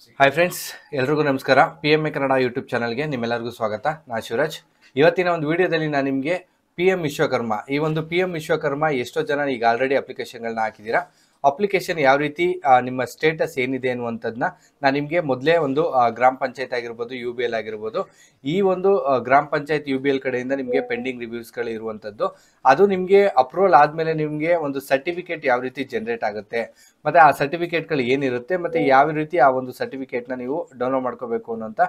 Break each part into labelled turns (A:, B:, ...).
A: Hi friends, ಎಲ್ರಿಗೂ ನಮಸ್ಕಾರ. PMA Kannada YouTube ಚಾನಲ್ಗೆ ನಿಮ್ಮೆಲ್ಲರಿಗೂ ಸ್ವಾಗತ. ನಾನು ಶಿವರಾಜ್. ಇವತ್ತಿನ ಒಂದು ವಿಡಿಯೋದಲ್ಲಿ ನಾನು ನಿಮಗೆ PM ವಿಶ್ವಕರ್ಮ, ಈ ಒಂದು PM ವಿಶ್ವಕರ್ಮ ಎಷ್ಟೋ ಜನ ಈಗ ಆಲ್ರೆಡಿ ಅಪ್ಲಿಕೇಶನ್ಗಳನ್ನ ಹಾಕಿದ್ದೀರಾ. ಅಪ್ಲಿಕೇಶನ್ ಯಾವ ರೀತಿ ನಿಮ್ಮ ಸ್ಟೇಟಸ್ ಏನಿದೆ ಅನ್ನುವಂಥದ್ದನ್ನ ನಾನು ನಿಮಗೆ ಮೊದಲೇ ಒಂದು ಗ್ರಾಮ ಪಂಚಾಯತ್ ಆಗಿರ್ಬೋದು, UBL ಆಗಿರ್ಬೋದು, ಈ ಒಂದು ಗ್ರಾಮ ಪಂಚಾಯತ್ UBL ಕಡೆಯಿಂದ ನಿಮಗೆ ಪೆಂಡಿಂಗ್ ರಿವ್ಯೂಸ್ಗಳು ಇರುವಂಥದ್ದು, ಅದು ನಿಮಗೆ ಅಪ್ರೂವಲ್ ಆದಮೇಲೆ ನಿಮಗೆ ಒಂದು ಸರ್ಟಿಫಿಕೇಟ್ ಯಾವ ರೀತಿ ಜನರೇಟ್ ಆಗುತ್ತೆ, ಮತ್ತು ಆ ಸರ್ಟಿಫಿಕೇಟ್ಗಳು ಏನಿರುತ್ತೆ, ಮತ್ತು ಯಾವ ರೀತಿ ಆ ಒಂದು ಸರ್ಟಿಫಿಕೇಟ್ನ ನೀವು ಡೌನ್ಲೋಡ್ ಮಾಡ್ಕೋಬೇಕು ಅನ್ನೋಂಥ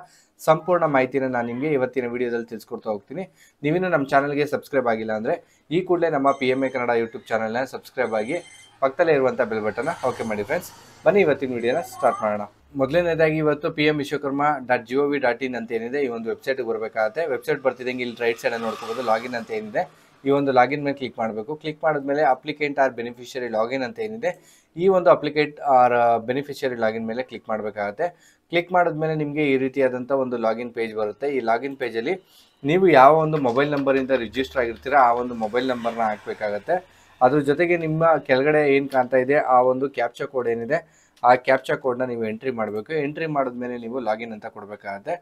A: ಸಂಪೂರ್ಣ ಮಾಹಿತಿನ ನಾನು ನಿಮಗೆ ಇವತ್ತಿನ ವಿಡಿಯೋದಲ್ಲಿ ತಿಳಿಸ್ಕೊಡ್ತಾ ಹೋಗ್ತೀನಿ. ನೀವಿನ್ನೂ ನಮ್ಮ ಚಾನಲ್ಗೆ ಸಬ್ಸ್ಕ್ರೈಬ್ ಆಗಿಲ್ಲ ಅಂದರೆ ಈ ಕೂಡಲೇ ನಮ್ಮ PMA ಕನ್ನಡ ಯೂಟ್ಯೂಬ್ ಚಾನಲ್ನ ಸಬ್ಸ್ಕ್ರೈಬ್ ಆಗಿ ಪಕ್ಕದಲ್ಲೇ ಇರುವಂಥ ಬೆಲ್ ಬಟನ್ನ ಓಕೆ ಮಾಡಿ ಫ್ರೆಂಡ್ಸ್. ಬನ್ನಿ ಇವತ್ತಿನ ವಿಡಿಯೋನ ಸ್ಟಾರ್ಟ್ ಮಾಡೋಣ. ಮೊದಲನೇದಾಗಿ ಇವತ್ತು PMvishwakarma.gov.in ಅಂತ ಏನಿದೆ ಈ ಒಂದು ವೆಬ್ಸೈಟ್ಗೆ ಬರಬೇಕಾಗುತ್ತೆ. ವೆಬ್ಸೈಟ್ ಬರ್ತಿದ್ದಂಗೆ ಇಲ್ಲಿ ರೈಟ್ ಸೈಡಲ್ಲಿ ನೋಡ್ಕೋಬೋದು ಲಾಗಿನ್ ಅಂತ ಏನಿದೆ, ಈ ಒಂದು ಲಾಗಿನ್ ಮೇಲೆ ಕ್ಲಿಕ್ ಮಾಡಬೇಕು. ಕ್ಲಿಕ್ ಮಾಡಿದ್ಮೇಲೆ ಅಪ್ಲಿಕೆಂಟ್ ಆರ್ ಬೆನಿಫಿಷರಿ ಲಾಗಿನ್ ಅಂತ ಏನಿದೆ, ಈ ಒಂದು ಅಪ್ಲಿಕೆಂಟ್ ಆರ್ ಬೆನಿಫಿಷರಿ ಲಾಗಿನ್ ಮೇಲೆ ಕ್ಲಿಕ್ ಮಾಡಬೇಕಾಗುತ್ತೆ. ಕ್ಲಿಕ್ ಮಾಡಿದ್ಮೇಲೆ ನಿಮಗೆ ಈ ರೀತಿಯಾದಂಥ ಒಂದು ಲಾಗಿನ್ ಪೇಜ್ ಬರುತ್ತೆ. ಈ ಲಾಗಿನ್ ಪೇಜಲ್ಲಿ ನೀವು ಯಾವ ಒಂದು ಮೊಬೈಲ್ ನಂಬರಿಂದ ರಿಜಿಸ್ಟರ್ ಆಗಿರ್ತೀರ ಆ ಒಂದು ಮೊಬೈಲ್ ನಂಬರ್ನ ಹಾಕಬೇಕಾಗತ್ತೆ. ಅದ್ರ ಜೊತೆಗೆ ನಿಮ್ಮ ಕೆಳಗಡೆ ಏನು ಕಾಣ್ತಾ ಇದೆ ಆ ಒಂದು ಕ್ಯಾಪ್ಚಾ ಕೋಡ್ ಏನಿದೆ, ಆ ಕ್ಯಾಪ್ಚಾ ಕೋಡ್ನ ನೀವು ಎಂಟ್ರಿ ಮಾಡಬೇಕು. ಎಂಟ್ರಿ ಮಾಡಿದ್ಮೇಲೆ ನೀವು ಲಾಗಿನ್ ಅಂತ ಕೊಡಬೇಕಾಗತ್ತೆ.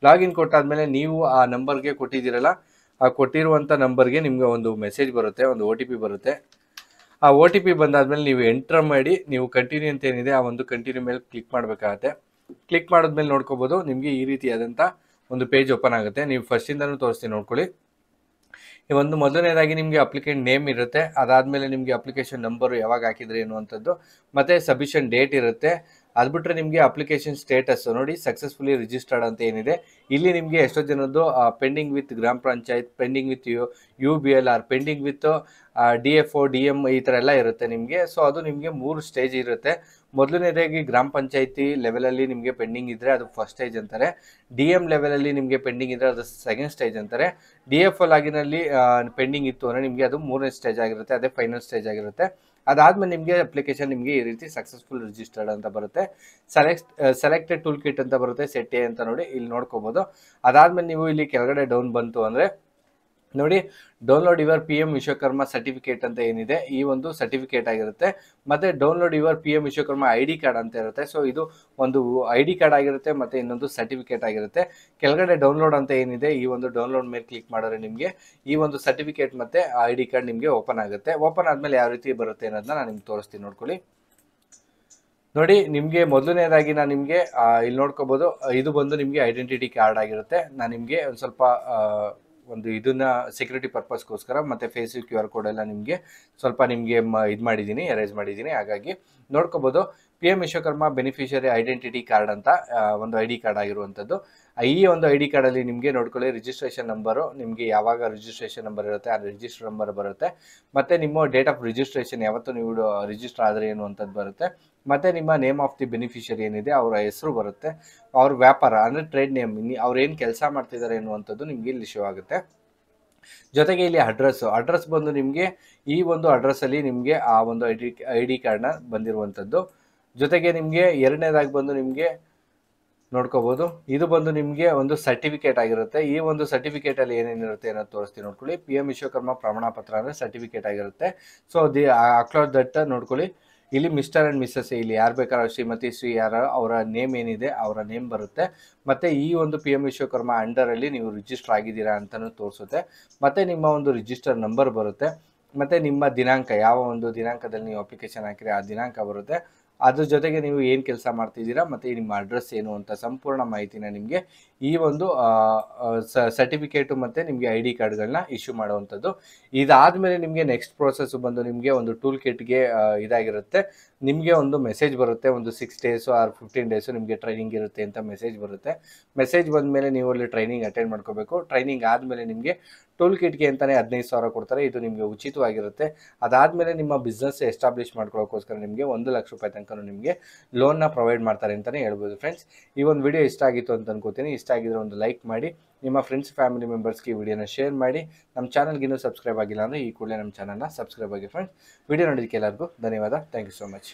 A: ಲಾಗಿನ್ ಕೊಟ್ಟಾದ್ಮೇಲೆ ನೀವು ಆ ನಂಬರ್ಗೆ ಕೊಟ್ಟಿದ್ದೀರಲ್ಲ, ಆ ಕೊಟ್ಟಿರುವಂಥ ನಂಬರ್ಗೆ ನಿಮಗೆ ಒಂದು ಮೆಸೇಜ್ ಬರುತ್ತೆ, ಒಂದು OTP ಬರುತ್ತೆ. ಆ OTP ಬಂದಾದ್ಮೇಲೆ ನೀವು ಎಂಟ್ರ್ ಮಾಡಿ ನೀವು ಕಂಟಿನ್ಯೂ ಅಂತ ಏನಿದೆ ಆ ಒಂದು ಕಂಟಿನ್ಯೂ ಮೇಲೆ ಕ್ಲಿಕ್ ಮಾಡಬೇಕಾಗತ್ತೆ. ಕ್ಲಿಕ್ ಮಾಡಿದ್ಮೇಲೆ ನೋಡ್ಕೋಬೋದು ನಿಮಗೆ ಈ ರೀತಿಯಾದಂಥ ಒಂದು ಪೇಜ್ ಓಪನ್ ಆಗುತ್ತೆ. ನೀವು ಫಸ್ಟಿಂದನೂ ತೋರಿಸ್ತೀನಿ ನೋಡ್ಕೊಳ್ಳಿ. ಈ ಒಂದು ಮೊದಲನೇದಾಗಿ ನಿಮಗೆ ಅಪ್ಲಿಕೆಂಟ್ ನೇಮ್ ಇರುತ್ತೆ, ಅದಾದಮೇಲೆ ನಿಮಗೆ ಅಪ್ಲಿಕೇಶನ್ ನಂಬರು ಯಾವಾಗ ಹಾಕಿದ್ರಿ ಅನ್ನುವಂಥದ್ದು, ಮತ್ತು ಸಬ್ಮಿಷನ್ ಡೇಟ್ ಇರುತ್ತೆ. ಅದು ಬಿಟ್ಟರೆ ನಿಮಗೆ ಅಪ್ಲಿಕೇಶನ್ ಸ್ಟೇಟಸ್ ನೋಡಿ ಸಕ್ಸಸ್ಫುಲಿ ರಿಜಿಸ್ಟರ್ಡ್ ಅಂತ ಏನಿದೆ, ಇಲ್ಲಿ ನಿಮಗೆ ಎಷ್ಟೋ ಜನದ್ದು pending with gram panchayat, pending with UBL or pending with DFO DM ಈ ಥರ ಎಲ್ಲ ಇರುತ್ತೆ ನಿಮಗೆ. ಸೊ ಅದು ನಿಮಗೆ 3 ಸ್ಟೇಜ್ ಇರುತ್ತೆ. ಮೊದಲನೇದಾಗಿ ಗ್ರಾಮ ಪಂಚಾಯತಿ ಲೆವೆಲಲ್ಲಿ ನಿಮಗೆ ಪೆಂಡಿಂಗ್ ಇದ್ದರೆ ಅದು ಫಸ್ಟ್ ಸ್ಟೇಜ್ ಅಂತಾರೆ. DM ಲೆವೆಲಲ್ಲಿ ನಿಮಗೆ ಪೆಂಡಿಂಗ್ ಇದ್ದರೆ ಅದು ಸೆಕೆಂಡ್ ಸ್ಟೇಜ್ ಅಂತಾರೆ. DFO ಲಾಗಿನಲ್ಲಿ ಪೆಂಡಿಂಗ್ ಇತ್ತು ಅಂದರೆ ನಿಮಗೆ ಅದು 3ನೇ ಸ್ಟೇಜ್ ಆಗಿರುತ್ತೆ, ಅದೇ ಫೈನಲ್ ಸ್ಟೇಜ್ ಆಗಿರುತ್ತೆ. ಅದಾದಮೇಲೆ ನಿಮಗೆ ಅಪ್ಲಿಕೇಶನ್ ನಿಮಗೆ ಈ ರೀತಿ ಸಕ್ಸಸ್ಫುಲ್ ರಿಜಿಸ್ಟರ್ಡ್ ಅಂತ ಬರುತ್ತೆ. ಸೆಲೆಕ್ಟೆಡ್ ಟೂಲ್ ಕಿಟ್ ಅಂತ ಬರುತ್ತೆ, ಸೆಟ್ ಎ ಅಂತ ನೋಡಿ ಇಲ್ಲಿ ನೋಡ್ಕೋಬೋದು. ಅದಾದಮೇಲೆ ನೀವು ಇಲ್ಲಿ ಕೆಳಗಡೆ ಡೌನ್ ಬಂತು ಅಂದರೆ ನೋಡಿ download your PM Vishwakarma certificate ಅಂತ ಏನಿದೆ, ಈ ಒಂದು ಸರ್ಟಿಫಿಕೇಟ್ ಆಗಿರುತ್ತೆ. ಮತ್ತು download your PM Vishwakarma ID card ಅಂತ ಇರುತ್ತೆ. ಸೊ ಇದು ಒಂದು ID ಕಾರ್ಡ್ ಆಗಿರುತ್ತೆ ಮತ್ತು ಇನ್ನೊಂದು ಸರ್ಟಿಫಿಕೇಟ್ ಆಗಿರುತ್ತೆ. ಕೆಳಗಡೆ ಡೌನ್ಲೋಡ್ ಅಂತ ಏನಿದೆ, ಈ ಒಂದು ಡೌನ್ಲೋಡ್ ಮೇಲೆ ಕ್ಲಿಕ್ ಮಾಡಿದ್ರೆ ನಿಮಗೆ ಈ ಒಂದು ಸರ್ಟಿಫಿಕೇಟ್ ಮತ್ತು ID ಕಾರ್ಡ್ ನಿಮಗೆ ಓಪನ್ ಆಗುತ್ತೆ. ಓಪನ್ ಆದಮೇಲೆ ಯಾವ ರೀತಿ ಬರುತ್ತೆ ಅನ್ನೋದನ್ನ ನಾನು ನಿಮ್ಗೆ ತೋರಿಸ್ತೀನಿ ನೋಡ್ಕೊಳ್ಳಿ. ನೋಡಿ ನಿಮಗೆ ಮೊದಲನೇದಾಗಿ ನಾನು ನಿಮಗೆ ಇಲ್ಲಿ ನೋಡ್ಕೋಬೋದು, ಇದು ಬಂದು ನಿಮಗೆ ಐಡೆಂಟಿಟಿ ಕಾರ್ಡ್ ಆಗಿರುತ್ತೆ. ನಾನು ನಿಮಗೆ ಒಂದು ಸ್ವಲ್ಪ ಒಂದು ಇದನ್ನ ಸೆಕ್ಯೂರಿಟಿ ಪರ್ಪಸ್ಗೋಸ್ಕರ ಮತ್ತು ಫೇಸ್ QR ಕೋಡ್ ಎಲ್ಲ ನಿಮಗೆ ಸ್ವಲ್ಪ ನಿಮಗೆ ಇದು ಮಾಡಿದ್ದೀನಿ, ಎರೇಸ್ ಮಾಡಿದ್ದೀನಿ. ಹಾಗಾಗಿ ನೋಡ್ಕೋಬೋದು PM Vishwakarma beneficiary identity card ಅಂತ ಒಂದು ID ಕಾರ್ಡ್ ಆಗಿರುವಂಥದ್ದು. ಈ ಒಂದು ID ಕಾರ್ಡಲ್ಲಿ ನಿಮಗೆ ನೋಡ್ಕೊಳ್ಳಿ ರಿಜಿಸ್ಟ್ರೇಷನ್ ನಂಬರು, ನಿಮಗೆ ಯಾವಾಗ ರಿಜಿಸ್ಟ್ರೇಷನ್ ನಂಬರ್ ಇರುತ್ತೆ ಆ ರಿಜಿಸ್ಟರ್ ನಂಬರ್ ಬರುತ್ತೆ, ಮತ್ತು ನಿಮ್ಮ ಡೇಟ್ ಆಫ್ ರಿಜಿಸ್ಟ್ರೇಷನ್ ಯಾವತ್ತು ನೀವು ರಿಜಿಸ್ಟರ್ ಆದರೆ ಏನು ಅಂತದ್ದು ಬರುತ್ತೆ, ಮತ್ತು ನಿಮ್ಮ ನೇಮ್ ಆಫ್ ದಿ ಬೆನಿಫಿಷರಿ ಏನಿದೆ ಅವರ ಹೆಸರು ಬರುತ್ತೆ, ಅವ್ರ ವ್ಯಾಪಾರ ಅಂದರೆ ಟ್ರೇಡ್ ನೇಮ್, ಅವ್ರು ಏನು ಕೆಲಸ ಮಾಡ್ತಿದ್ದಾರೆ ಎನ್ನುವಂಥದ್ದು ನಿಮಗೆ ಇಲ್ಲಿ ಶೋ ಆಗುತ್ತೆ. ಜೊತೆಗೆ ಇಲ್ಲಿ ಅಡ್ರೆಸ್ ಬಂದು ನಿಮಗೆ ಈ ಒಂದು ಅಡ್ರೆಸ್ಸಲ್ಲಿ ನಿಮಗೆ ಆ ಒಂದು ID ಕಾರ್ಡ್ನ ಬಂದಿರುವಂಥದ್ದು. ಜೊತೆಗೆ ನಿಮಗೆ ಎರಡನೇದಾಗಿ ಬಂದು ನಿಮಗೆ ನೋಡ್ಕೋಬೋದು, ಇದು ಬಂದು ನಿಮಗೆ ಒಂದು ಸರ್ಟಿಫಿಕೇಟ್ ಆಗಿರುತ್ತೆ. ಈ ಒಂದು ಸರ್ಟಿಫಿಕೇಟಲ್ಲಿ ಏನೇನಿರುತ್ತೆ ಅನ್ನೋದು ತೋರಿಸ್ತೀನಿ ನೋಡ್ಕೊಳ್ಳಿ. PM ವಿಶ್ವಕರ್ಮ ಪ್ರಮಾಣ ಪತ್ರ ಅಂದರೆ ಸರ್ಟಿಫಿಕೇಟ್ ಆಗಿರುತ್ತೆ. ಸೊ ಅಕ್ಲಾಸ್ ದಟ್ ನೋಡ್ಕೊಳ್ಳಿ, ಇಲ್ಲಿ ಮಿಸ್ಟರ್ ಆ್ಯಂಡ್ ಮಿಸ್ಸಸ್, ಇಲ್ಲಿ ಯಾರು ಬೇಕಾದ್ರೂ ಶ್ರೀಮತಿ ಶ್ರೀ ಯಾರ ಅವರ ನೇಮ್ ಏನಿದೆ ಅವರ ನೇಮ್ ಬರುತ್ತೆ. ಮತ್ತು ಈ ಒಂದು PM ವಿಶ್ವಕರ್ಮ ಅಂಡರಲ್ಲಿ ನೀವು ರಿಜಿಸ್ಟರ್ ಆಗಿದ್ದೀರಾ ಅಂತಲೂ ತೋರಿಸುತ್ತೆ. ಮತ್ತು ನಿಮ್ಮ ಒಂದು ರಿಜಿಸ್ಟರ್ ನಂಬರ್ ಬರುತ್ತೆ, ಮತ್ತು ನಿಮ್ಮ ದಿನಾಂಕ, ಯಾವ ಒಂದು ದಿನಾಂಕದಲ್ಲಿ ನೀವು ಅಪ್ಲಿಕೇಶನ್ ಹಾಕಿರಿ ಆ ದಿನಾಂಕ ಬರುತ್ತೆ. ಅದ್ರ ಜೊತೆಗೆ ನೀವು ಏನು ಕೆಲಸ ಮಾಡ್ತಿದ್ದೀರಾ ಮತ್ತು ನಿಮ್ಮ ಅಡ್ರೆಸ್ ಏನು ಅಂತ ಸಂಪೂರ್ಣ ಮಾಹಿತಿನ ನಿಮಗೆ ಈ ಒಂದು ಸರ್ಟಿಫಿಕೇಟು ಮತ್ತು ನಿಮಗೆ ID ಕಾರ್ಡ್ಗಳನ್ನ ಇಶ್ಯೂ ಮಾಡುವಂಥದ್ದು. ಇದಾದಮೇಲೆ ನಿಮಗೆ ನೆಕ್ಸ್ಟ್ ಪ್ರೋಸೆಸ್ಸು ಬಂದು ನಿಮಗೆ ಒಂದು ಟೂಲ್ ಕಿಟ್ಗೆ ಇದಾಗಿರುತ್ತೆ. ನಿಮಗೆ ಒಂದು ಮೆಸೇಜ್ ಬರುತ್ತೆ, ಒಂದು 6 ಡೇಸು ಆರ್ 15 ಡೇಸು ನಿಮಗೆ ಟ್ರೈನಿಂಗ್ ಇರುತ್ತೆ ಅಂತ ಮೆಸೇಜ್ ಬರುತ್ತೆ. ಮೆಸೇಜ್ ಬಂದಮೇಲೆ ನೀವು ಅಲ್ಲಿ ಟ್ರೈನಿಂಗ್ ಅಟೆಂಡ್ ಮಾಡ್ಕೋಬೇಕು. ಟ್ರೈನಿಂಗ್ ಆದಮೇಲೆ ನಿಮಗೆ ಟೂಲ್ ಕಿಟ್ಗೆ ಅಂತಲೇ 15,000 ಕೊಡ್ತಾರೆ, ಇದು ನಿಮಗೆ ಉಚಿತವಾಗಿರುತ್ತೆ. ಅದಾದಮೇಲೆ ನಿಮ್ಮ ಬಿಸ್ನೆಸ್ ಎಸ್ಟಾಬ್ಲಿಷ್ ಮಾಡ್ಕೊಳ್ಳೋಕ್ಕೋಸ್ಕರ ನಿಮಗೆ 1 ಲಕ್ಷ ರೂಪಾಯಿ ತನಕ ನಿಮಗೆ ಲೋನ್ನ ಪ್ರೊವೈಡ್ ಮಾಡ್ತಾರೆ ಅಂತಲೇ ಹೇಳ್ಬೋದು. ಫ್ರೆಂಡ್ಸ್, ಈ ಒಂದು ವಿಡಿಯೋ ಇಷ್ಟ ಆಗಿತ್ತು ಅಂತ ಅನ್ಕೋತೀನಿ. ಇಷ್ಟ ಆಗಿದ್ರೆ ಒಂದು ಲೈಕ್ ಮಾಡಿ, ನಿಮ್ಮ ಫ್ರೆಂಡ್ಸ್ ಫ್ಯಾಮಿಲಿ ಮೆಂಬರ್ಸ್ಗೆ ಈ ವಿಡಿಯೋನ ಶೇರ್ ಮಾಡಿ. ನಮ್ಮ ಚಾನಲ್ಗೆ ಇನ್ನೂ ಸಬ್ಸ್ಕ್ರೈಬ್ ಆಗಿಲ್ಲ ಅಂದರೆ ಈ ಕೂಡಲೇ ನಮ್ಮ ಚಾನಲ್ನ ಸಬ್ಸ್ಕ್ರೈಬ್ ಆಗಿ ಫ್ರೆಂಡ್ಸ್. ವಿಡಿಯೋ ನೋಡೋದಕ್ಕೆ ಎಲ್ಲರಿಗೂ ಧನ್ಯವಾದ. Thank you so much.